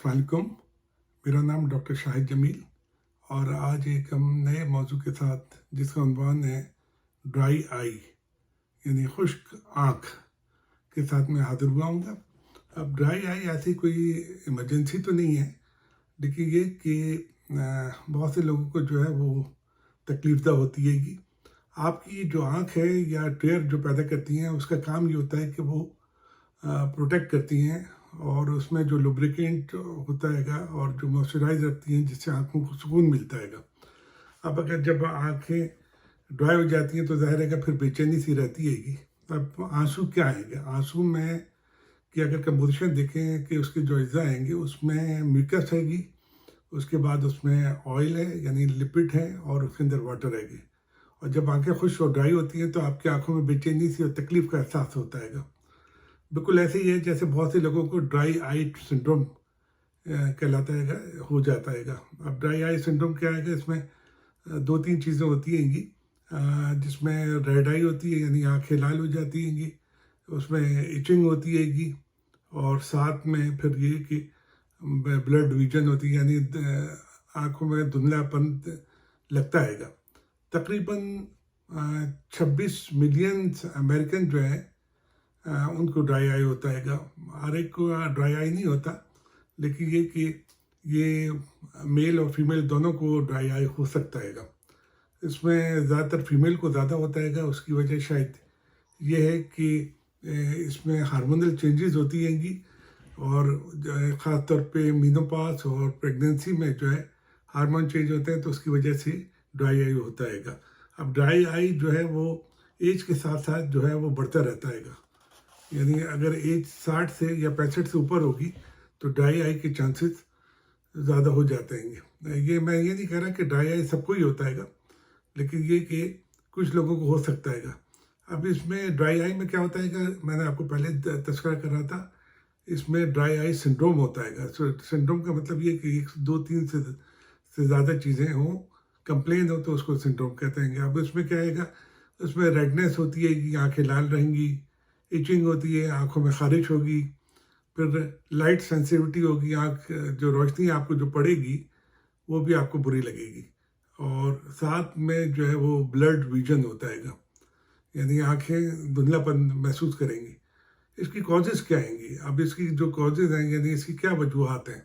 अस्सलाम वालेकुम। मेरा नाम डॉक्टर शाहिद जमील और आज एक हम नए मौजू के साथ जिसका उन्वान है ड्राई आई यानी खुश्क आँख के साथ मैं हाजिर हुआ हूँ। अब ड्राई आई ऐसी कोई इमरजेंसी तो नहीं है, लेकिन ये कि बहुत से लोगों को जो है वो तकलीफदा होती है कि आपकी जो आँख है या टेयर जो पैदा करती हैं उसका काम ये होता है कि वो प्रोटेक्ट करती हैं और उसमें जो लुब्रिकेंट होता हैगा और जो मॉइस्चराइज रखती हैं जिससे आँखों को सुकून मिलता हैगा। अब अगर जब आँखें ड्राई हो जाती हैं तो ज़ाहिर है कि फिर बेचैनी सी रहती हैगी। अब आंसू क्या आएंगे? आंसू में कि अगर कंपोजिशन देखें कि उसके जो अज्जा आएंगे उसमें म्यूकस हैगी, उसके बाद उसमें ऑयल है यानी लिपिड है और उसके अंदर वाटर हैगी। और जब आँखें खुश्क और ड्राई होती हैं तो आपकी आँखों में बेचैनी सी और तकलीफ़ का एहसास होता हैगा। बिल्कुल ऐसे ही है जैसे बहुत से लोगों को ड्राई आई सिंड्रोम कहलाता हैगा, हो जाता हैगा। अब ड्राई आई सिंड्रोम क्या है? इसमें दो तीन चीज़ें होती हैंगी, जिसमें रेड आई होती है यानी आँखें लाल हो जाती हैंगी, उसमें इचिंग होती हैगी और साथ में फिर ये कि ब्लड विजन होती है यानी आँखों में धुंधलापन लगता हैगा। तकरीबन 26 मिलियन अमेरिकन जो है उनको ड्राई आई होता हैगा। हर एक को ड्राई आई नहीं होता, लेकिन ये कि ये मेल और फीमेल दोनों को ड्राई आई हो सकता हैगा। इसमें ज़्यादातर फीमेल को ज़्यादा होता हैगा। उसकी वजह शायद ये है कि इसमें हार्मोनल चेंजेस होती हैंगी और ख़ास तौर पे मीनोपॉज और प्रेगनेंसी में जो है हार्मोन चेंज होते हैं तो उसकी वजह से ड्राई आई होता हैगा। अब ड्राई आई जो है वो एज के साथ साथ जो है वो बढ़ता रहता हैगा, यानी अगर एज 60 से या 65 से ऊपर होगी तो ड्राई आई के चांसेस ज़्यादा हो जाते हैं। ये मैं ये नहीं कह रहा कि ड्राई आई सबको ही होता हैगा, लेकिन ये कि कुछ लोगों को हो सकता हैगा। अब इसमें ड्राई आई में क्या होता है कि मैंने आपको पहले तस्करा कर रहा था, इसमें ड्राई आई सिंड्रोम होता हैगा। सिंड्रोम का मतलब ये कि एक दो तीन से ज़्यादा चीज़ें हों, कंप्लेन हो तो उसको सिंड्रोम कहते हैं। अब इसमें क्या आएगा? उसमें रेडनेस होती है कि आँखें लाल रहेंगी, इचिंग होती है, आँखों में ख़ारिश होगी, फिर लाइट सेंसिटिविटी होगी, आँख जो रोशनी आपको जो पड़ेगी वो भी आपको बुरी लगेगी और साथ में जो है वो ब्लड विजन होता हैगा यानी आँखें धुंधलापन महसूस करेंगी। इसकी कॉजेज़ क्या आएंगी? अब इसकी जो कॉजेज़ हैं यानी इसकी क्या वजूहत हैं?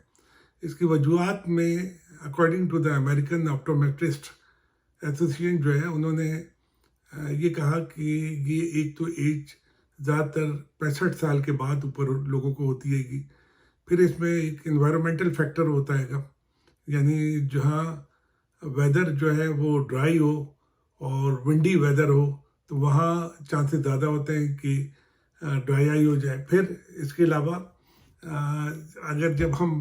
इसकी वजूहत में according to the American optometrist association जो है उन्होंने ये कहा कि ये एक तो एज ज़्यादातर 65 साल के बाद ऊपर लोगों को होती हैगी। फिर इसमें एक इन्वायरमेंटल फैक्टर होता हैगा, यानी जहाँ वेदर जो है वो ड्राई हो और विंडी वेदर हो तो वहाँ चांसेस ज़्यादा होते हैं कि ड्राई आई हो जाए। फिर इसके अलावा अगर जब हम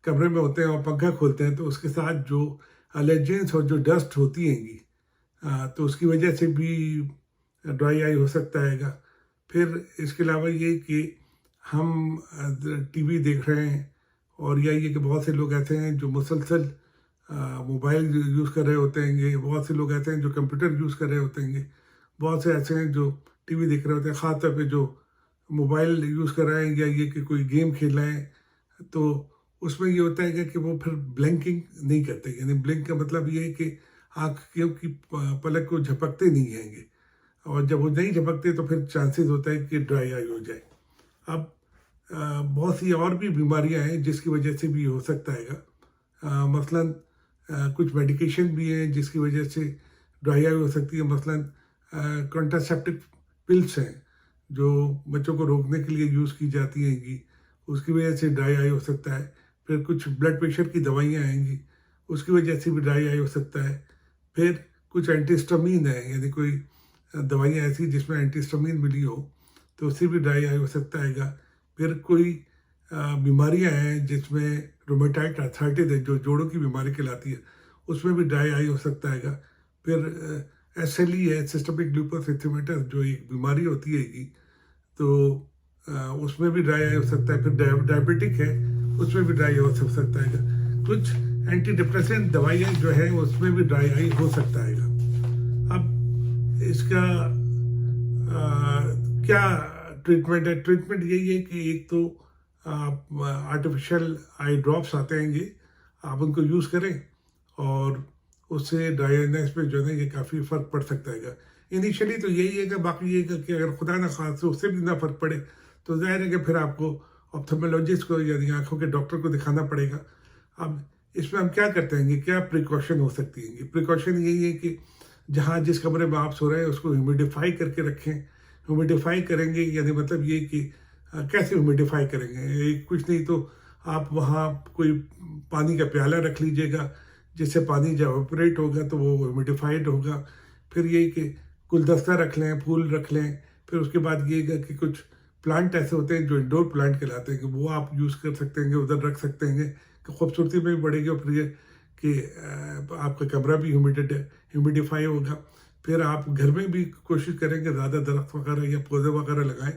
कमरे में होते हैं और पंखा खोलते हैं तो उसके साथ जो एलर्जेंस और जो डस्ट होती हैंगी तो उसकी वजह से भी ड्राई आई हो सकता हैगा। फिर इसके अलावा ये कि हम टीवी देख रहे हैं और या ये कि बहुत से लोग ऐसे हैं जो मुसलसल मोबाइल यूज़ कर रहे होते हैं, बहुत से लोग ऐसे हैं जो कंप्यूटर यूज़ कर रहे होते हैं, बहुत से ऐसे हैं जो टीवी देख रहे होते हैं, ख़ास तौर पे जो मोबाइल यूज़ कर रहे हैं या ये कि कोई गेम खेल रहे हैं तो उसमें ये होता है कि वो फिर ब्लिंकिंग नहीं करते, यानी ब्लिंक का मतलब ये है कि आँखों की पलक को झपकते नहीं हैंगे और जब वो नहीं झपकते तो फिर चांसेस होता है कि ड्राई आई हो जाए। अब बहुत सी और भी बीमारियां हैं जिसकी वजह से भी हो सकता हैगा। मसलन कुछ मेडिकेशन भी हैं जिसकी वजह से ड्राई आई हो सकती है। मसलन कॉन्ट्रासेप्टिव पिल्स हैं जो बच्चों को रोकने के लिए यूज़ की जाती हैंगी, उसकी वजह से ड्राई आई हो सकता है। फिर कुछ ब्लड प्रेशर की दवाइयाँ आएंगी, उसकी वजह से भी ड्राई आई हो सकता है। फिर कुछ एंटीस्टामिन है, यानी कोई दवाइयाँ ऐसी जिसमें एंटीस्टामिन मिली हो तो उससे भी ड्राई आई हो सकता हैगा। फिर कोई बीमारियाँ हैं जिसमें रोमेटाइड आर्थराइटिस है जो जोड़ों की बीमारी कहलाती है, उसमें भी ड्राई आई हो सकता हैगा। फिर SLE है, सिस्टमिक लूपस एरिथेमेटस, जो एक बीमारी होती हैगी तो उसमें भी ड्राई आई हो सकता है। फिर डायबिटिक है, उसमें भी ड्राई हो सकता है। कुछ एंटी डिप्रेसेंट दवाइयाँ जो है उसमें भी ड्राई आई हो सकता है। अब इसका क्या ट्रीटमेंट है? ट्रीटमेंट यही है कि एक तो आप आर्टिफिशियल आई ड्रॉप्स आते हैं, ये आप उनको यूज़ करें और उससे ड्राईनेस पे जो है ना ये काफ़ी फ़र्क पड़ सकता है। इनिशियली तो यही है, कि बाकी ये है कि अगर खुदा ना खास्ता उससे भी ना फ़र्क पड़े तो ज़ाहिर है कि फिर आपको ऑप्थेल्मोलॉजिस्ट को यानी आँखों के डॉक्टर को दिखाना पड़ेगा। अब इसमें हम क्या करते हैं, क्या प्रिकॉशन हो सकती है? प्रिकॉशन यही है कि जहाँ जिस कमरे में आप सो रहे हैं उसको ह्यूमिडिफाई करके रखें। ह्यूमिडिफाई करेंगे यानी मतलब ये कि कैसे ह्यूमिडिफाई करेंगे? कुछ नहीं तो आप वहाँ कोई पानी का प्याला रख लीजिएगा, जिससे पानी जब इवेपोरेट होगा तो वो ह्यूमिडिफाइड होगा। फिर यही कि गुलदस्ता रख लें, फूल रख लें। फिर उसके बाद ये है कि कुछ प्लांट ऐसे होते हैं जो इंडोर प्लांट कहलाते हैं, कि वो आप यूज़ कर सकते हैं, उधर रख सकते हैं, कि खूबसूरती में भी बढ़ेगी और फिर ये कि आपका कमरा भी ह्यूमिडिफाई होगा। फिर आप घर में भी कोशिश करें कि ज़्यादा दरख्त वगैरह या पौधे वगैरह लगाएं,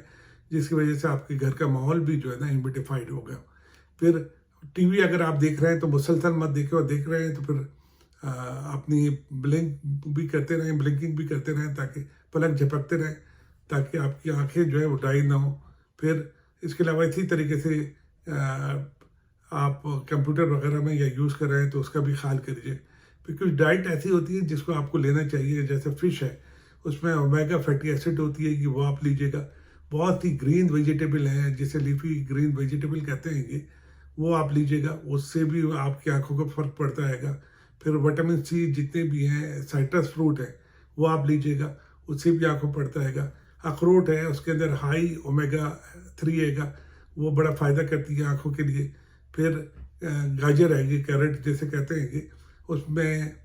जिसकी वजह से आपके घर का माहौल भी जो है ना ह्यूमिडिफाइड होगा। फिर टीवी अगर आप देख रहे हैं तो मुसलसल मत देखें, और देख रहे हैं तो फिर अपनी ब्लिंकिंग भी करते रहें, ताकि पलक झपकते रहें, ताकि आपकी आंखें जो है वो ड्राई ना हो। फिर इसके अलावा इसी तरीके से आप कंप्यूटर वगैरह में या यूज़ कर रहे हैं तो उसका भी ख्याल करिए। फिर कुछ डाइट ऐसी होती है जिसको आपको लेना चाहिए, जैसे फ़िश है, उसमें ओमेगा फैटी एसिड होती है, कि वो आप लीजिएगा। बहुत ही ग्रीन वेजिटेबल हैं, जिसे लीफी ग्रीन वेजिटेबल कहते हैं ये, वो आप लीजिएगा, उससे भी आपकी आंखों को फ़र्क पड़ता है। फिर विटामिन सी जितने भी हैं, साइट्रस फ्रूट है, वो आप लीजिएगा, उससे भी आंखों पड़ता है। अखरोट है, उसके अंदर हाई ओमेगा 3 है, वो बड़ा फ़ायदा करती है आंखों के लिए। फिर गाजर है, ये कैरेट जैसे कहते हैं, कि उसमें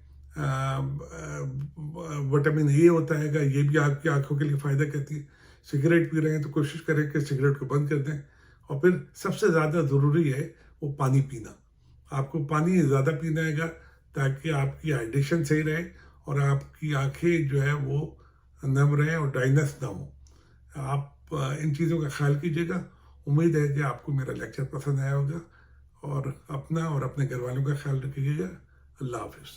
विटामिन ए होता है, ये भी आपकी आंखों के लिए फ़ायदा करती है। सिगरेट पी रहे हैं तो कोशिश करें कि सिगरेट को बंद कर दें। और फिर सबसे ज़्यादा ज़रूरी है वो पानी पीना। आपको पानी ज़्यादा पीना है, ताकि आपकी हाइड्रेशन सही रहे और आपकी आंखें जो है वो नम रहें और ड्राइनेस ना हो। आप इन चीज़ों का ख्याल कीजिएगा। उम्मीद है कि आपको मेरा लेक्चर पसंद आया होगा, और अपना और अपने घर वालों का ख्याल रखिएगा। अल्लाह हाफिज़।